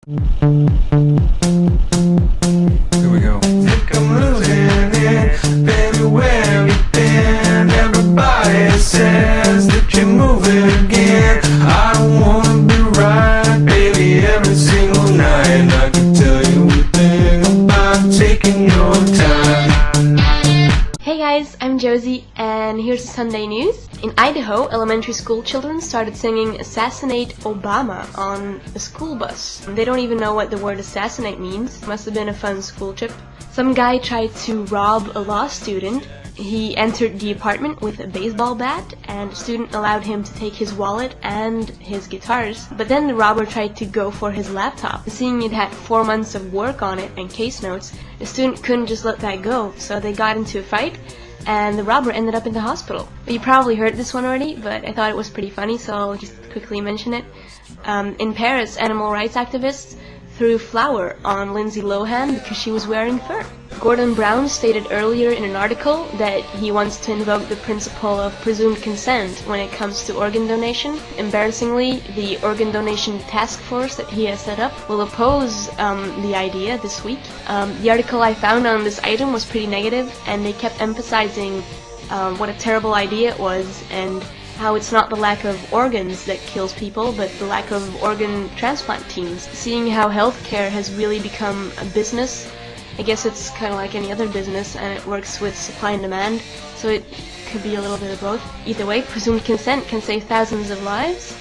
Here we go. Think I'm losing it, baby, where have you been? Everybody says that you're moving again. I don't wanna be right, baby, every single night. I can tell you a thing about taking your time. Hey guys, I'm Josie, and here's the Sunday news. In Idaho, elementary school children started singing "Assassinate Obama" on a school bus. They don't even know what the word assassinate means. Must have been a fun school trip. Some guy tried to rob a law student. He entered the apartment with a baseball bat, and the student allowed him to take his wallet and his guitars. But then the robber tried to go for his laptop. Seeing it had 4 months of work on it and case notes, the student couldn't just let that go, so they got into a fight, and the robber ended up in the hospital. You probably heard this one already, but I thought it was pretty funny, so I'll just quickly mention it. In Paris, animal rights activists threw flour on Lindsay Lohan because she was wearing fur. Gordon Brown stated earlier in an article that he wants to invoke the principle of presumed consent when it comes to organ donation. Embarrassingly, the organ donation task force that he has set up will oppose the idea this week. The article I found on this item was pretty negative, and they kept emphasizing what a terrible idea it was, and how it's not the lack of organs that kills people, but the lack of organ transplant teams. Seeing how healthcare has really become a business, I guess it's kind of like any other business, and it works with supply and demand, so it could be a little bit of both. Either way, presumed consent can save thousands of lives,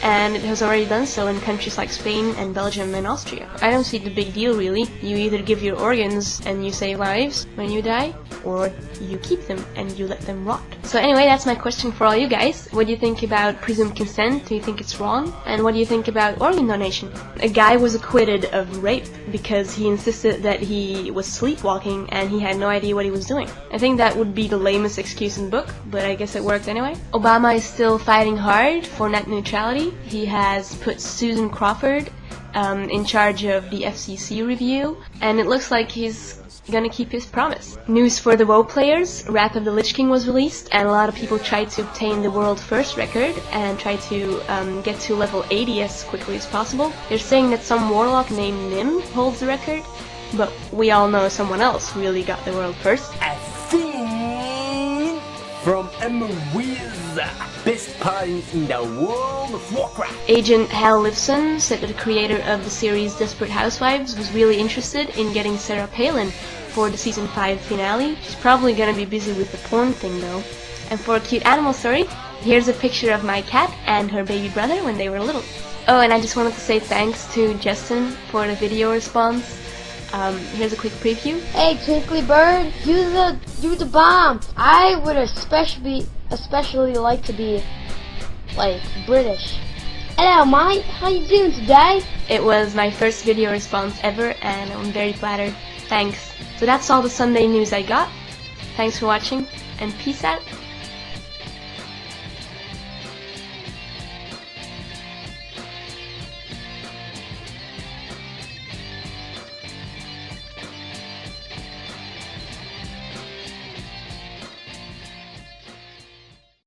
and it has already done so in countries like Spain and Belgium and Austria. I don't see the big deal really. You either give your organs and you save lives when you die, or you keep them and you let them rot. So anyway, that's my question for all you guys. What do you think about presumed consent? Do you think it's wrong? And what do you think about organ donation? A guy was acquitted of rape because he insisted that he was sleepwalking and he had no idea what he was doing. I think that would be the lamest excuse in the book, but I guess it worked anyway. Obama is still fighting hard for net neutrality. He has put Susan Crawford in charge of the FCC review, and it looks like he's gonna keep his promise. News for the WoW players: Wrath of the Lich King was released, and a lot of people tried to obtain the world first record and try to get to level 80 as quickly as possible. They're saying that some warlock named Nim holds the record, but we all know someone else really got the world first. A scene from Emmawiz, best party in the world of Warcraft. Agent Hal Lifson said that the creator of the series Desperate Housewives was really interested in getting Sarah Palin for the season 5 finale. She's probably gonna be busy with the porn thing though. And for a cute animal story, here's a picture of my cat and her baby brother when they were little. Oh, and I just wanted to say thanks to Justin for the video response. Here's a quick preview. Hey, Twinkly Bird, do the bomb. I would especially like to be like British. Hello, Mike. How you doing today? It was my first video response ever, and I'm very flattered. Thanks. So that's all the Sunday news I got. Thanks for watching, and peace out.